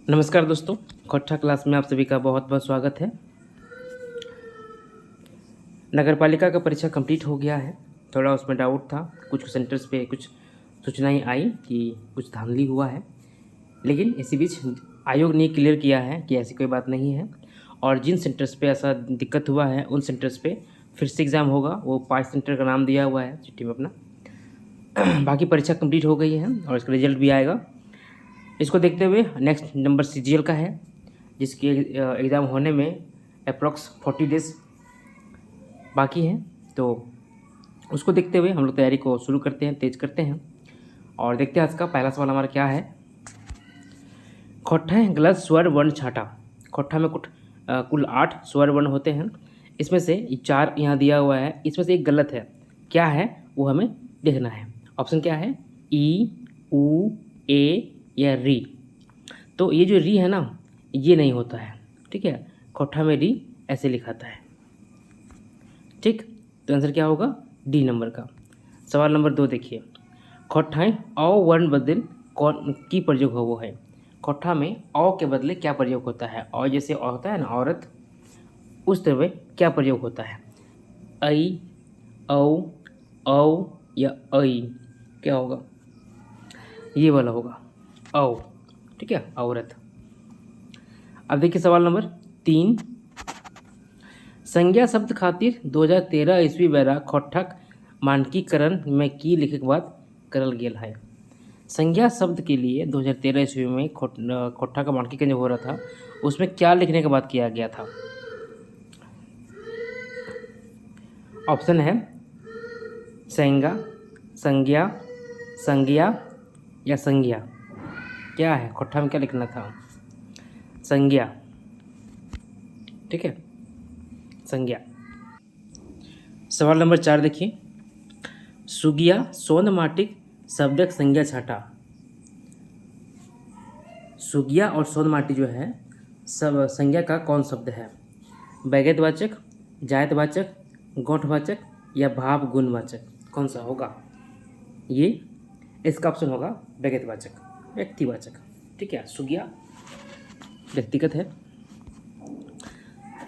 नमस्कार दोस्तों, कक्षा क्लास में आप सभी का बहुत बहुत स्वागत है। नगर पालिका का परीक्षा कंप्लीट हो गया है। थोड़ा उसमें डाउट था, कुछ सेंटर्स पे कुछ सूचनाएं आई कि कुछ धांधली हुआ है, लेकिन इसी बीच आयोग ने क्लियर किया है कि ऐसी कोई बात नहीं है। और जिन सेंटर्स पे ऐसा दिक्कत हुआ है उन सेंटर्स पे फिर से एग्ज़ाम होगा। वो 5 सेंटर का नाम दिया हुआ है चिट्ठी में अपना। बाकी परीक्षा कंप्लीट हो गई है और इसका रिजल्ट भी आएगा। इसको देखते हुए नेक्स्ट नंबर CGL का है, जिसकी एग्ज़ाम होने में अप्रॉक्स 40 डेज बाकी हैं। तो उसको देखते हुए हम लोग तैयारी को शुरू करते हैं, तेज करते हैं और देखते हैं आज का पहला सवाल हमारा क्या है। खोट्ठा गलत स्वर वर्ण छाटा। खोट्ठा में कुल 8 स्वर वर्ण होते हैं। इसमें से 4 यहाँ दिया हुआ है, इसमें से एक गलत है। क्या है वो हमें देखना है। ऑप्शन क्या है, ई, ऊ, ए या री। तो ये जो री है ना, ये नहीं होता है, ठीक है। खोट्ठा में री ऐसे लिखाता है, ठीक। तो आंसर क्या होगा, डी नंबर का। सवाल नंबर 2 देखिए। खोट्ठाएँ अ वर्ण बदल कौन की प्रयोग हो वो है। खोट्ठा में अ के बदले क्या प्रयोग होता है। अ जैसे अ होता है ना औरत, उस तरह क्या प्रयोग होता है। ऐ, औ, औ या ऐ, क्या होगा, ये वाला होगा औ, ठीक है, औरत। अब देखिए सवाल नंबर 3। संज्ञा शब्द खातिर 2013 ईस्वी बेरा खोट्ठाक मानकीकरण में की लिखे के बाद करल गेल है। संज्ञा शब्द के लिए 2013 ईस्वी में खोट्ठा का मानकीकरण जो हो रहा था, उसमें क्या लिखने के बाद किया गया था। ऑप्शन है संज्ञा, संज्ञा, संज्ञा या संज्ञा। क्या है, खोट्ठा में क्या लिखना था, संज्ञा, ठीक है, संज्ञा। सवाल नंबर 4 देखिए। सुगिया सोन माटिक शब्दक संज्ञा छाटा। सुगिया और सोन माटी जो है सब संज्ञा का कौन शब्द है। वैगतवाचक, जायतवाचक, गौठवाचक या भाव गुणवाचक, कौन सा होगा। ये इसका ऑप्शन होगा वैगतवाचक, व्यक्तिवाचक, ठीक है। सुगिया व्यक्तिगत है।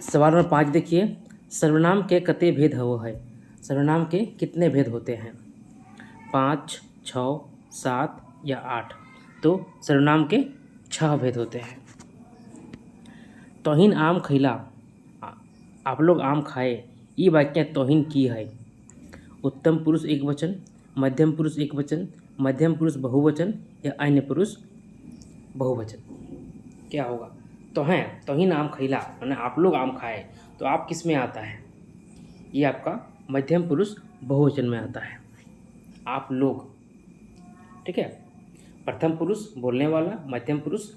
सवाल नंबर 5 देखिए। सर्वनाम के कते भेद हो है। सर्वनाम के कितने भेद होते हैं, 5, 6, 7 या 8। तो सर्वनाम के 6 भेद होते हैं। तोहिन आम खैला, आप लोग आम खाए, ये वाक्य तोहिन की है। उत्तम पुरुष एक वचन, मध्यम पुरुष एक वचन, मध्यम पुरुष बहुवचन या अन्य पुरुष बहुवचन, क्या होगा। तो हैं तोहिन आम खैला मैंने आप लोग आम खाए, तो आप किस में आता है, ये आपका मध्यम पुरुष बहुवचन में आता है, आप लोग, ठीक है। प्रथम पुरुष बोलने वाला, मध्यम पुरुष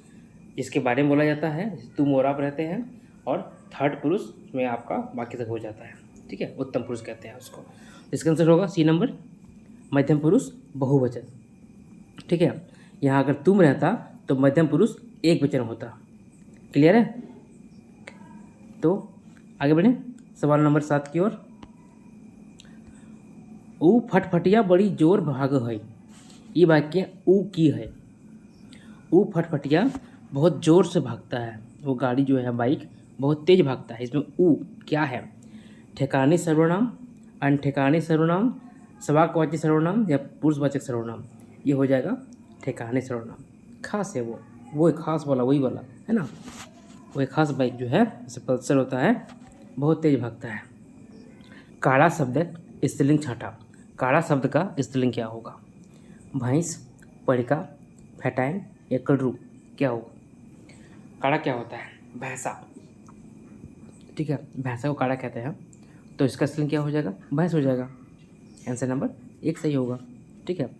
जिसके बारे में बोला जाता है, तुम और आप रहते हैं, और थर्ड पुरुष में आपका बाकी सब हो जाता है, ठीक है, उत्तम पुरुष कहते हैं उसको। इसका आंसर होगा सी नंबर, मध्यम पुरुष बहुवचन, ठीक है। यहाँ अगर तुम रहता तो मध्यम पुरुष एक वचन होता। क्लियर है। तो आगे बढ़ें सवाल नंबर 7 की ओर। ऊ फटफटिया बड़ी जोर भाग है, ये वाक्य ऊ की है। ऊ फटफटिया बहुत ज़ोर से भागता है, वो गाड़ी जो है बाइक बहुत तेज भागता है। इसमें ऊ क्या है, ठेकानी सर्वनाम, अनठेकानी सर्वनाम, सवाकवाची सर्वनाम या पुरुषवाचक सर्वनाम। ये हो जाएगा ठेकानी सर्वनाम। खास है वो खास वाला, वही वाला है ना, वो एक खास बाइक जो है जैसे पल्सर होता है, बहुत तेज भागता है। काड़ा शब्द स्त्रीलिंग छाटा। काड़ा शब्द का स्त्रीलिंग क्या होगा, भैंस, परिका, फैटाइन या कड़रू, क्या होगा। काड़ा क्या होता है, भैंसा, ठीक है, भैंसा को काड़ा कहते हैं। तो इसका स्त्रीलिंग क्या हो जाएगा, भैंस हो जाएगा। आंसर नंबर 1 सही होगा, ठीक है।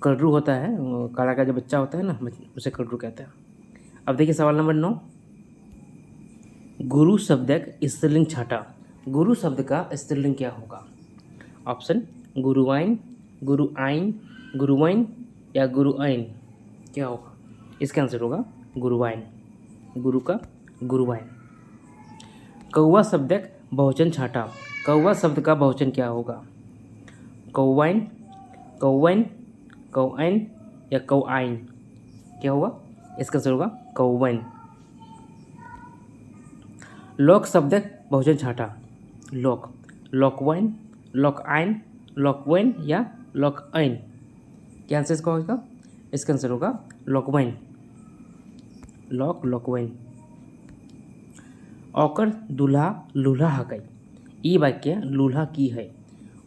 कड़रू होता है, काड़ा का जो बच्चा होता है ना, उसे कड़रू कहते हैं। अब देखिए सवाल नंबर 9। गुरु शब्दक स्त्रीलिंग छाटा। गुरु शब्द का स्त्रीलिंग क्या होगा। ऑप्शन गुरुवाइन, गुरुआइन, गुरुवाइन या गुरुआइन, क्या होगा। इसका आंसर होगा गुरुवाइन, गुरु का गुरुवाइन। कौवा शब्दक बहुवचन छाटा। कौवा शब्द का बहुवचन क्या होगा, कौवाइन, कौवैन, कौआइन या कौआइन, क्या होगा? इसका आंसर होगा कौवन। लोक शब्द बहुवचन छाटा। लोक, लोकवन, लोकआइन, लोकवेन या लोकअइन। क्या आंसर इसका होगा? इसका आंसर होगा लोकवेन। लोक, लोकवेन। औकर दूल्हा लूल्हा हकई। ये वाक्य लूल्हा की है,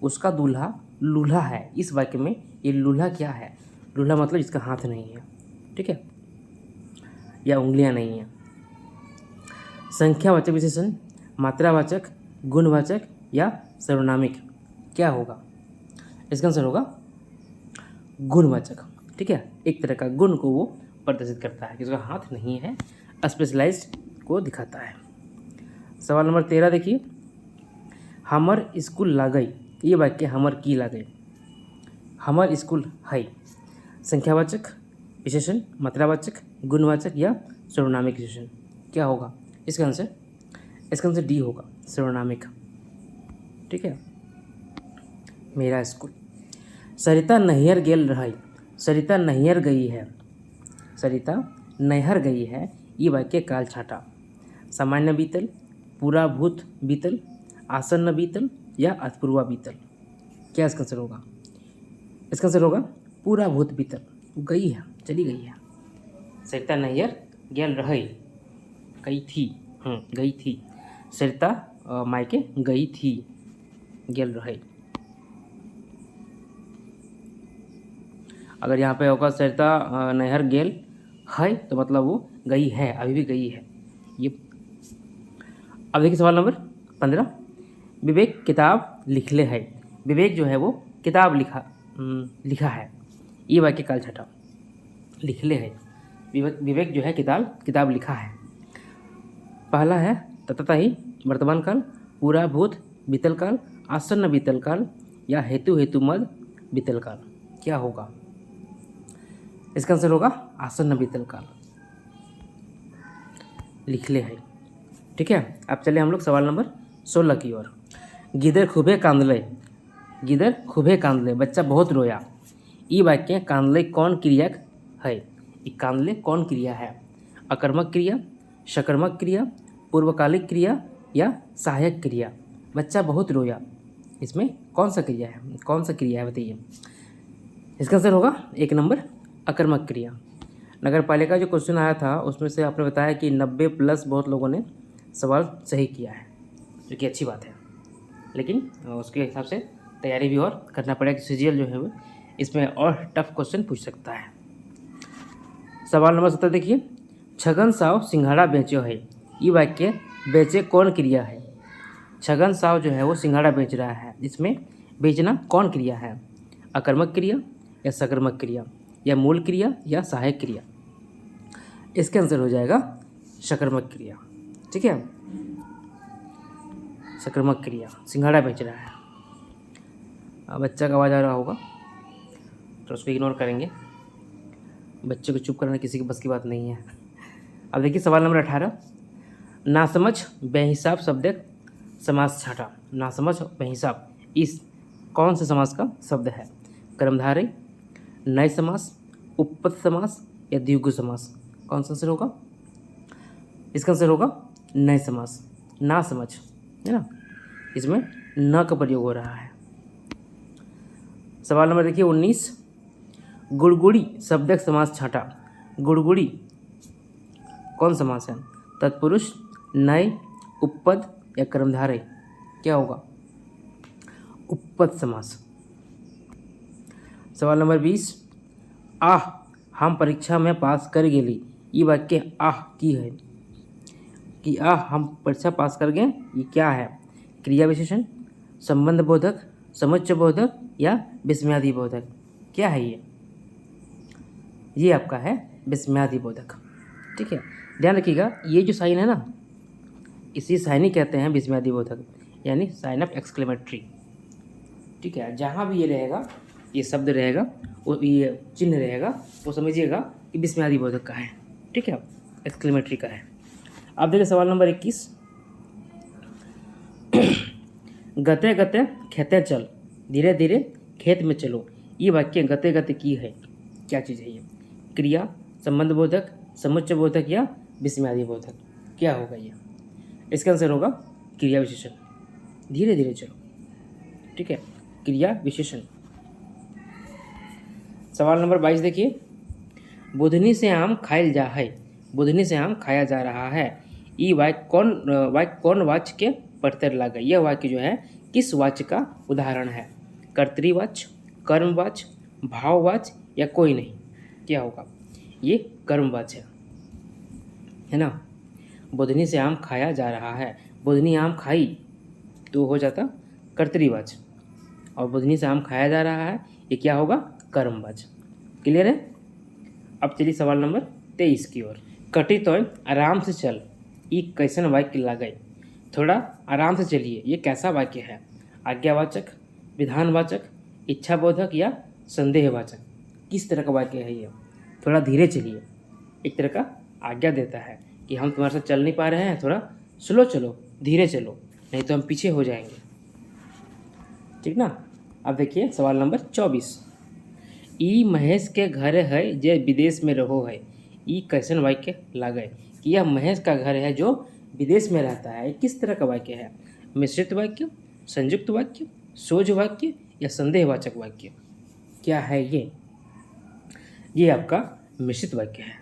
उसका दूल्हा लूल्हा है। इस वाक्य में ये लूल्हा क्या है? लूल्हा मतलब इसका हाथ नहीं है, ठीक है, या उंगलियां नहीं है। संख्यावाचक विशेषण, मात्रावाचक, गुणवाचक या सर्वनामिक, क्या होगा? इसका आंसर होगा गुणवाचक, ठीक है। एक तरह का गुण को वो प्रदर्शित करता है, जिसका हाथ नहीं है, स्पेशलाइज्ड को दिखाता है। सवाल नंबर 13 देखिए, हमर स्कूल लागई। ये वाक्य हमर की लागई। हमर स्कूल है संख्यावाचक विशेषण, मात्रावाचक, गुणवाचक या सर्वनामिक विशेषण, क्या होगा? इसका आंसर डी होगा, सर्वनामिक, ठीक है। मेरा स्कूल। सरिता नैहर गेल रही। सरिता नैहर गई है। सरिता नैहर गई है। ये वाक्य काल छाटा। सामान्य बीतल, पूरा भूत बीतल, आसन्न बीतल या अपूर्वा बीतल, क्या इसका आंसर होगा? इसका आंसर होगा पूरा भूत बीतल। गई है, चली गई है। सरिता नैहर गेल रही, गई थी, गई थी। सरिता मायके गई थी, गेल रही। अगर यहाँ पे होगा सरिता नैहर गेल है तो मतलब वो गई है, अभी भी गई है ये। अब देखिए सवाल नंबर 15, विवेक किताब लिखले है। विवेक जो है वो किताब लिखा है। ये वाक्य काल छठा। लिखले है, विवेक जो है किताब लिखा है। पहला है तथा ही वर्तमान काल, पूरा भूत बीतल काल, आसन्न बीतल काल या हेतु मद बीतल काल, क्या होगा? इसका आंसर होगा आसन्न बीतल काल। लिखले है, ठीक है। अब चले हम लोग सवाल नंबर 16 की ओर। गिदर खूबे कांदले। गिदर खूबे कांदले, बच्चा बहुत रोया। ये वाक्य कांदले कौन क्रिया है? ये कांदले कौन क्रिया है? अकर्मक क्रिया, सकर्मक क्रिया, पूर्वकालिक क्रिया या सहायक क्रिया? बच्चा बहुत रोया, इसमें कौन सा क्रिया है? कौन सा क्रिया है बताइए? इसका आंसर होगा 1 नंबर अकर्मक क्रिया। नगर पालिका जो क्वेश्चन आया था उसमें से आपने बताया कि 90+ बहुत लोगों ने सवाल सही किया है, जो कि अच्छी बात है, लेकिन उसके हिसाब से तैयारी भी और करना पड़ेगा। सीजीएल जो है वो इसमें और टफ क्वेश्चन पूछ सकता है। सवाल नंबर 17 देखिए, छगन साव सिंघाड़ा बेचो है। ये वाक्य बेचे कौन क्रिया है? छगन साव जो है वो सिंघाड़ा बेच रहा है, इसमें बेचना कौन क्रिया है? अकर्मक क्रिया या सकर्मक क्रिया या मूल क्रिया या सहायक क्रिया? इसका आंसर हो जाएगा सकर्मक क्रिया, ठीक है। सकर्मक क्रिया, सिंघाड़ा बेच रहा है। अब बच्चा का आवाज़ आ रहा होगा तो उसको इग्नोर करेंगे। बच्चे को चुप कराना किसी के बस की बात नहीं है। अब देखिए सवाल नंबर 18, नासमझ बेहिसाब शब्द समास छाटा। नासमझ बेहिसाब इस कौन से समास का शब्द है? कर्मधारय, नए समास, उपपद समास या द्विगु समास? कौन सा आंसर होगा? इसका आंसर होगा नए समास। ना समझ है ना, इसमें न का प्रयोग हो रहा है। सवाल नंबर देखिए 19, गुड़गुड़ी शब्दक समास छाटा। गुड़गुड़ी कौन समास है? तत्पुरुष, नए, उपपद या कर्मधारय? क्या होगा? उपपद समास। सवाल नंबर 20, आह हम परीक्षा में पास कर गेली। ये वाक्य आह की है कि आह हम परीक्षा पास कर गए, ये क्या है? क्रिया विशेषण, संबंध बोधक, समुच्चय बोधक या विस्मयादि बोधक? क्या है ये आपका है विस्मयादि बोधक, ठीक है। ध्यान रखिएगा, ये जो साइन है ना, इसी साइन ही कहते हैं विस्मयादि बोधक, यानी साइन ऑफ एक्सक्लेमेटरी, ठीक है। जहाँ भी ये रहेगा, ये शब्द रहेगा, वो ये चिन्ह रहेगा, वो समझिएगा कि विस्मयादि बोधक का है, ठीक है, एक्सक्लेमेटरी का है। अब देखिए सवाल नंबर 21, गते गते खेते चल, धीरे धीरे खेत में चलो। ये वाक्य गते गते की है, क्या चीज़ है ये? क्रिया, संबंध बोधक, समुच्चय बोधक या विस्मयादि बोधक? क्या होगा ये? इसका आंसर होगा क्रिया विशेषण। धीरे धीरे चलो, ठीक है, क्रिया विशेषण। सवाल नंबर 22 देखिए, बुधनी से आम खाइल जा है, बुधनी से आम खाया जा रहा है, ये वाक्य कौन वाच्य के प्रत्यय लागे? यह वाक्य जो है किस वाच्य का उदाहरण है? कर्तृवाच्य, कर्मवाच्य, भाववाच्य या कोई नहीं? क्या होगा? ये कर्मवाच्य है ना। बुधनी से आम खाया जा रहा है, बुधनी आम खाई तो हो जाता कर्तृवाच्य, और बुधनी से आम खाया जा रहा है ये क्या होगा? कर्मवाच्य। क्लियर है? अब चलिए सवाल नंबर 23 की ओर। कटी तो आराम से चल, ये कैसन वाक्य लागे? थोड़ा आराम से चलिए, ये कैसा वाक्य है? आज्ञावाचक, विधानवाचक, इच्छाबोधक या संदेहवाचक? किस तरह का वाक्य है ये? थोड़ा धीरे चलिए, एक तरह का आज्ञा देता है कि हम तुम्हारे साथ चल नहीं पा रहे हैं, थोड़ा स्लो चलो, धीरे चलो, नहीं तो हम पीछे हो जाएंगे, ठीक ना। अब देखिए सवाल नंबर 24। ई महेश के घर है जे विदेश में रहो है, ई कैसन वाक्य लागे? कि यह महेश का घर है जो विदेश में रहता है, किस तरह का वाक्य है? मिश्रित वाक्य, संयुक्त वाक्य, सोझ वाक्य या संदेहवाचक वाक्य? क्या है ये? ये आपका मिश्रित वाक्य है,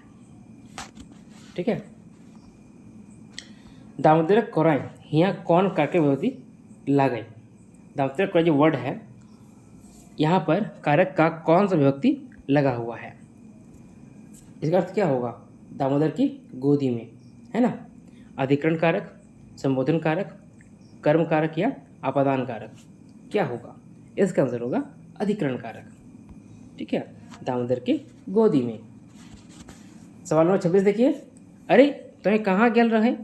ठीक है। दामोदर कोराई यहाँ कौन कारक विभक्ति लागे? दामोदर कोराई जो वर्ड है यहाँ पर कारक का कौन सा विभक्ति लगा हुआ है? इसका अर्थ क्या होगा? दामोदर की गोदी में, है ना। अधिकरण कारक, संबोधन कारक, कर्म कारक या आपादान कारक? क्या होगा? इसका आंसर होगा अधिकरण कारक, ठीक है, दामोदर के गोदी में। सवाल नंबर 26 देखिए, अरे तुम्हें कहाँ गेल रहे?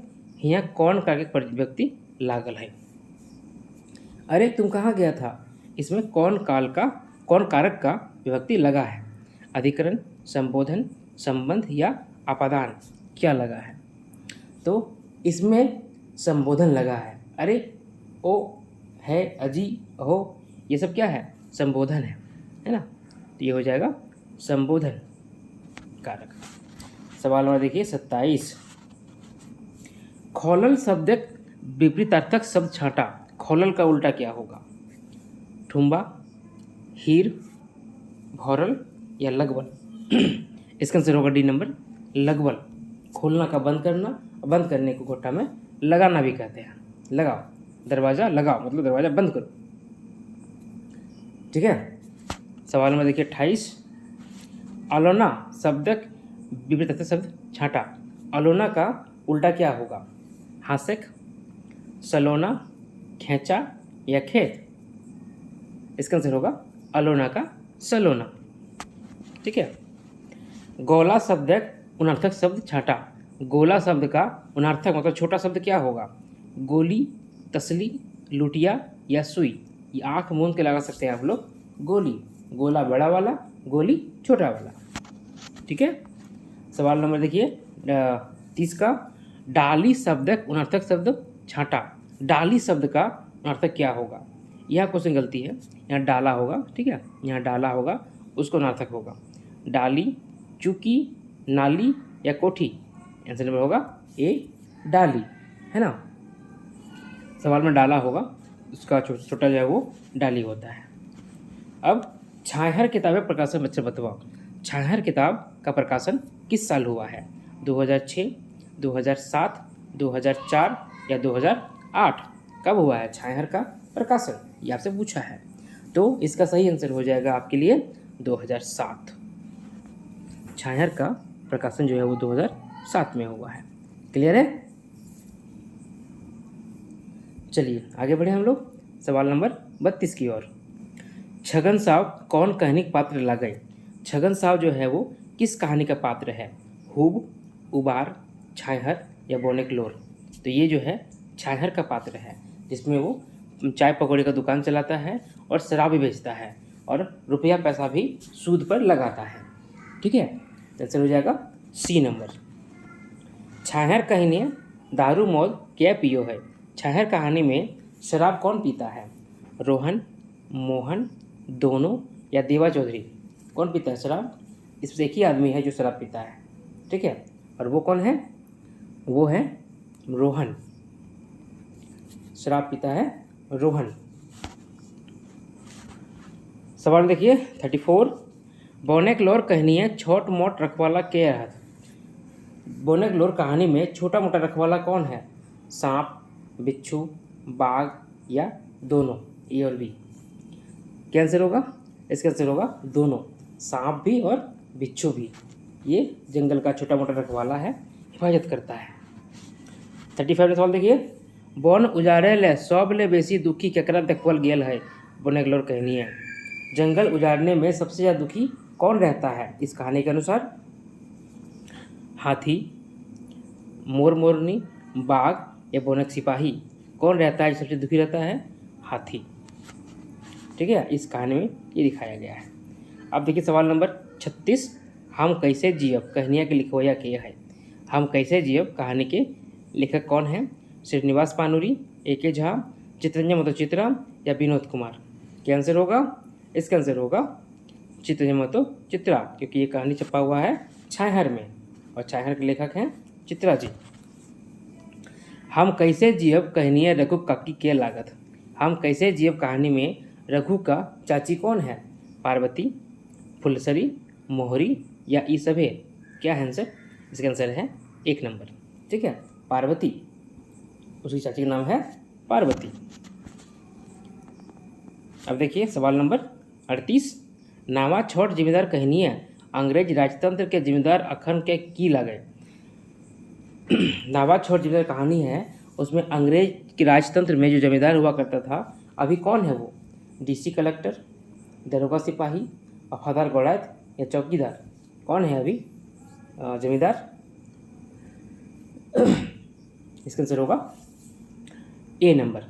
यहाँ कौन कारक विभक्ति लागल है? अरे तुम कहाँ गया था, इसमें कौन कारक का विभक्ति लगा है? अधिकरण, संबोधन, संबंध या आपादान? क्या लगा है? तो इसमें संबोधन लगा है। अरे, ओ, है, अजी, हो, ये सब क्या है? संबोधन है ना। तो ये हो जाएगा संबोधन कारक। सवाल नंबर देखिए 27। खोलल शब्द विपरीतार्थक शब्द छांटा, खोलल का उल्टा क्या होगा? ठुम्बा, हीर, भौरल या लगवल? इसका आंसर होगा डी नंबर, लगवल। खोलना का बंद करना, बंद करने को गोटा में लगाना भी कहते हैं। लगाओ, दरवाज़ा लगाओ मतलब दरवाज़ा बंद करो, ठीक है। सवाल में देखिए 28। अलोना शब्दक विपरीत शब्द छांटा, अलोना का उल्टा क्या होगा? हास्यक, सलोना, खेचा या खेत? इसका आंसर होगा अलोना का सलोना, ठीक है। गोला शब्दक उनर्थक शब्द छांटा, गोला शब्द का उनर्थक मतलब छोटा शब्द क्या होगा? गोली, तसली, लुटिया या सुई? ये आँख मूंद के लगा सकते हैं आप लोग। गोली, गोला बड़ा वाला, गोली छोटा वाला, ठीक है। सवाल नंबर देखिए 30 का। डाली शब्दक उनर्थक शब्द छांटा, डाली शब्द का उनर्थक क्या होगा? यह क्वेश्चन गलती है, यहाँ डाला होगा, ठीक है, यहाँ डाला होगा, उसको उनर्थक होगा। डाली, चुकी, नाली या कोठी? आंसर नंबर होगा ए, डाली, है ना। सवाल में डाला होगा, उसका छोटा जो है वो डाली होता है। अब छाहर किताबें प्रकाशन बच्चे बतवाओ, छाहर किताब का प्रकाशन किस साल हुआ है? 2006, 2007, 2004 या 2008? कब हुआ है छाहर का प्रकाशन? ये आपसे पूछा है, तो इसका सही आंसर हो जाएगा आपके लिए 2007। छाहर का प्रकाशन जो है वो 2007 में हुआ है। क्लियर है? चलिए आगे बढ़े हम लोग सवाल नंबर 32 की ओर। छगन साव कौन कहानी का पात्र लागे? छगन साव जो है वो किस कहानी का पात्र है? हुब, उबार, छाहर या बोनेकलोर? तो ये जो है छाहर का पात्र है, जिसमें वो चाय पकौड़े का दुकान चलाता है और शराब भी बेचता है और रुपया पैसा भी सूद पर लगाता है, ठीक है। तो आंसर हो जाएगा सी नंबर। छाहर कहानी दारू मौत क्या पियो है? छाहर कहानी में शराब कौन पीता है? रोहन, मोहन, दोनों या देवा चौधरी? कौन पीता है शराब? इसमें एक ही आदमी है जो शराब पीता है, ठीक है, और वो कौन है? वो है रोहन। शराब पीता है रोहन। सवाल देखिए 34। बोनेग्लोर कहानी छोट मोट रखवाला के रहत। बोनेग्लोर कहानी में छोटा मोटा रखवाला कौन है? सांप, बिच्छू, बाघ या दोनों? ए और बी। क्या आंसर होगा? इसका आंसर होगा दोनों, सांप भी और बिच्छू भी। ये जंगल का छोटा मोटा रखवाला है, हिफाजत करता है। 35 में सवाल देखिए। वन उजाड़े ले सब ले बेसी दुखी केकरा देखल गेल है? बोनेग्लोर कहानी है। जंगल उजाड़ने में सबसे ज़्यादा दुखी कौन रहता है इस कहानी के अनुसार? हाथी, मोर मोरनी, बाघ या बोनक सिपाही? कौन रहता है जो सबसे दुखी रहता है? हाथी, ठीक है। इस कहानी में ये दिखाया गया है। अब देखिए सवाल नंबर 36। हम कैसे जियब कहानियाँ के लिखवैया के है? हम कैसे जियब कहानी के लेखक कौन है? श्रीनिवास पानुरी, ए.के. झा, चितरंजन महतो चित्रा या विनोद कुमार? क्या आंसर होगा? इसका आंसर होगा चितरंजन महतो चित्रा, क्योंकि ये कहानी छपा हुआ है छाहर में और छाहर के लेखक हैं चित्रा जी। हम कैसे जियब कहानियाँ रघु काकी के लागत। हम कैसे जियब कहानी में रघु का चाची कौन है? पार्वती, फुलसरी, मोहरी या ई सभे? क्या है आंसर? इसका आंसर है 1 नंबर, ठीक है, पार्वती। उसकी चाची का नाम है पार्वती। अब देखिए सवाल नंबर 38। नावा छोट जिम्मेदार कहानियाँ अंग्रेज राजतंत्र के जिम्मेदार अखन के की लगे। नावा छोट जिम्मेदार कहानी है, उसमें अंग्रेज के राजतंत्र में जो जमींदार हुआ करता था, अभी कौन है वो? डीसी कलेक्टर, दरोगा सिपाही, वफादार गौड़ायत या चौकीदार? कौन है अभी जमींदार? इसका आंसर होगा ए नंबर,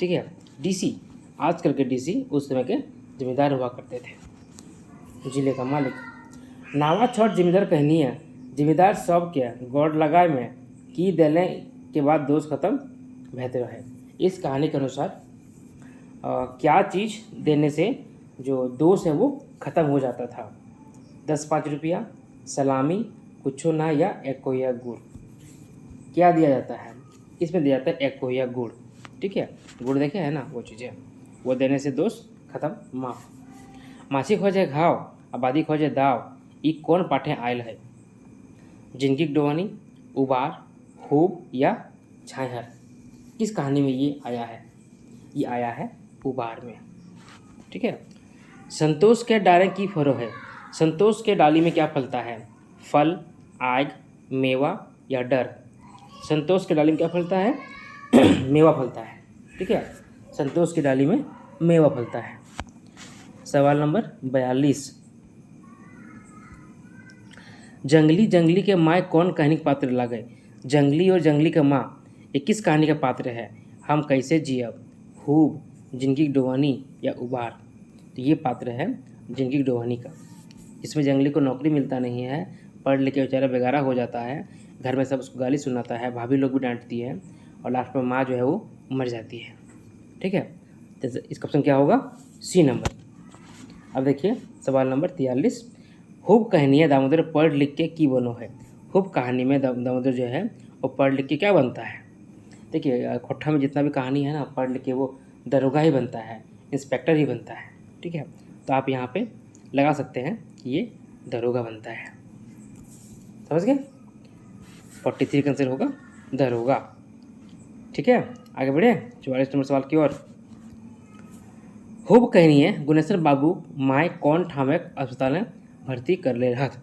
ठीक है, डीसी। आजकल के डीसी उस समय के जमींदार हुआ करते थे, जिले का मालिक। नावा छोट जिम्मेदार कहानी है, जिम्मेदार सब के गौड़ लगाए में की देने के बाद दोष खत्म बेहतर है। इस कहानी के अनुसार क्या चीज़ देने से जो दोष है वो ख़त्म हो जाता था? 10-5 रुपया, सलामी, कुछ ना या एक कोहिया गुड़? क्या दिया जाता है? इसमें दिया जाता है एक कोहिया गुड़, ठीक है। गुड़ देखे है ना, वो चीज़ें, वो देने से दोष खत्म, माफ। माछी खोजे घाव, आबादी खोजे दाव, ई कौन पाठे आयल है? जिंदगी डोवानी, उबार, खूब या छाहर? किस कहानी में ये आया है? ये आया है उबार में, ठीक है। संतोष के डाले की फरो है? संतोष के डाली में क्या फलता है? फल, आग, मेवा या डर? संतोष के डाली में क्या फलता है? मेवा फलता है, ठीक है। संतोष की डाली में मेवा फलता है। सवाल नंबर 42। जंगली जंगली के माँ कौन कहानी का पात्र लागे? जंगली और जंगली का माँ ये किस कहानी का पात्र है? हम कैसे जियब, खूब, जिंदगी डोवानी या उबार? तो ये पात्र है जिंदगी डोवानी का। इसमें जंगली को नौकरी मिलता नहीं है, पढ़ लिख के बेचारा बेगारा हो जाता है, घर में सब उसको गाली सुनाता है, भाभी लोग भी डांटती है और लास्ट में माँ जो है वो मर जाती है, ठीक है। तो इसका ऑप्शन क्या होगा? C number. अब देखिए सवाल नंबर 43। खूब कहानियाँ दामोदर पढ़ लिख के की बनो है? खूब कहानी में दामोदर जो है वो पढ़ लिख के क्या बनता है? देखिए खोट्ठा में जितना भी कहानी है ना, पढ़ लिख के वो दरोगा ही बनता है, इंस्पेक्टर ही बनता है, ठीक है। तो आप यहाँ पे लगा सकते हैं कि ये दरोगा बनता है, समझ गए। 43 का आंसर होगा दरोगा, ठीक है। आगे बढ़े 44 नंबर सवाल की ओर। खूब कहनी है गुनेश्वर बाबू माए कौन ठामे अस्पताल में भर्ती कर ले रहा था?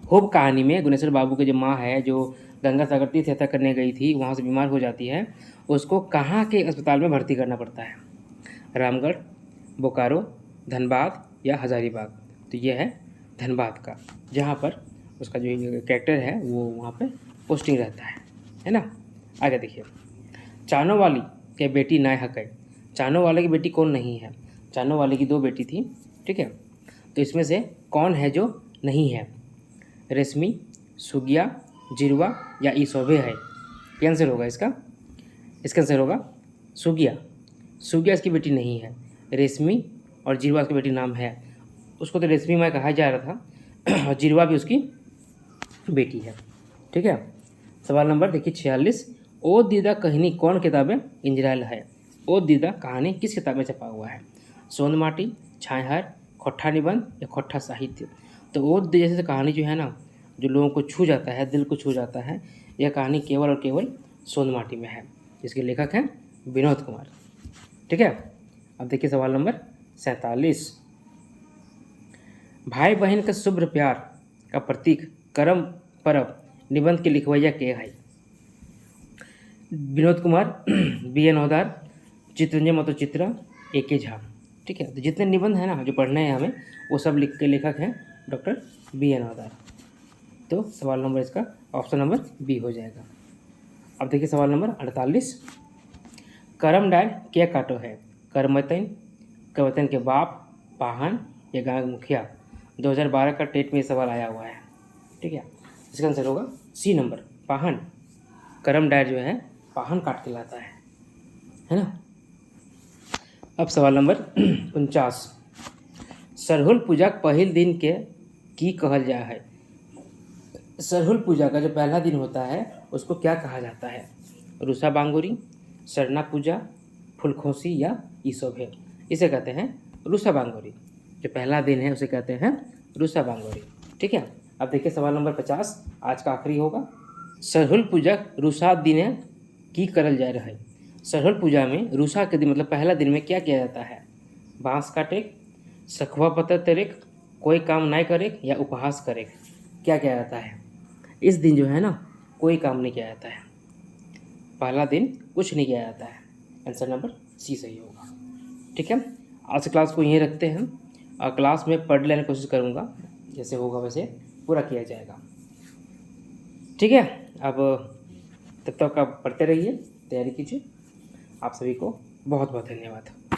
खूब कहानी में गुनेश्वर बाबू की जो माँ है, जो गंगा सागर तीर्थ यात्रा करने गई थी, वहाँ से बीमार हो जाती है, उसको कहाँ के अस्पताल में भर्ती करना पड़ता है? रामगढ़, बोकारो, धनबाद या हजारीबाग? तो ये है धनबाद का, जहाँ पर उसका जो कैरेक्टर है वो वहाँ पे पोस्टिंग रहता है ना। आगे देखिए, चानो वाली के बेटी नाय हक है? चानो वाले की बेटी कौन नहीं है? चानो वाले की 2 बेटी थी, ठीक है। तो इसमें से कौन है जो नहीं है? रेशमी, सुगिया, जिरवा या ईसोभे है? क्या आंसर होगा इसका? इसका आंसर होगा सुगिया। सुगिया इसकी बेटी नहीं है, रेशमी और जिरवा इसकी बेटी नाम है। उसको तो रेशमी माँ कहा जा रहा था और जिरवा भी उसकी बेटी है। ठीक है। सवाल नंबर देखिए 46, ओ दीदा कहानी कौन किताबें इंजरायल है? ओ दीदा कहानी किस किताब में छपा हुआ है? सोंद माटी, छायाहार, खोट्ठा निबंध या खोट्ठा साहित्य? तो ओ दीदा जैसे कहानी जो है ना, जो लोगों को छू जाता है, दिल को छू जाता है, यह कहानी केवल और केवल सोंद माटी में है, जिसके लेखक हैं विनोद कुमार। ठीक है। अब देखिए सवाल नंबर 47, भाई बहन का शुभ्र प्यार का प्रतीक करम परब निबंध के लिखवैया के है? विनोद कुमार, बी एन हौदार, चित्रंजय महतो चित्रा, ए के झा। ठीक है। तो जितने निबंध हैं ना जो पढ़ने हैं हमें, वो सब लिख के लेखक हैं डॉक्टर बी एन हौदार। तो सवाल नंबर इसका ऑप्शन नंबर बी हो जाएगा। अब देखिए सवाल नंबर 48, करम डार क्या काटो है? करमतन, करमतन के बाप, पाहन या गांव के मुखिया? 2012 का टेट में ये सवाल आया हुआ है। ठीक है। इसका आंसर होगा सी नंबर, पाहन। करम डायर जो है पाहन काट के लाता है ना। अब सवाल नंबर 49, सरहुल पूजा पहिल दिन के की कहल जा है? सरहुल पूजा का जो पहला दिन होता है उसको क्या कहा जाता है? रुसा बांगुरी, सरना पूजा, फुलखोसी या ईसोभे? इसे कहते हैं रुसा बांगुरी। जो पहला दिन है उसे कहते हैं रुसा बांगुरी। ठीक है। अब देखिए सवाल नंबर 50, आज का आखिरी होगा। सरहुल पूजा रुसा दिन की करल जा रहा है? सरहुल पूजा में रुसा के दिन मतलब पहला दिन में क्या किया जाता है? बाँस काटेक, सखुआ पत्थर तरेक, कोई काम नहीं करेक या उपहास करेक? क्या किया जाता है इस दिन जो है ना? कोई काम नहीं किया जाता है, पहला दिन कुछ नहीं किया जाता है। आंसर नंबर सी सही होगा। ठीक है। आज की क्लास को यहीं रखते हैं और क्लास में पढ़ लेने की कोशिश करूँगा, जैसे होगा वैसे पूरा किया जाएगा। ठीक है। अब तब तक आप पढ़ते रहिए, तैयारी कीजिए। आप सभी को बहुत बहुत धन्यवाद।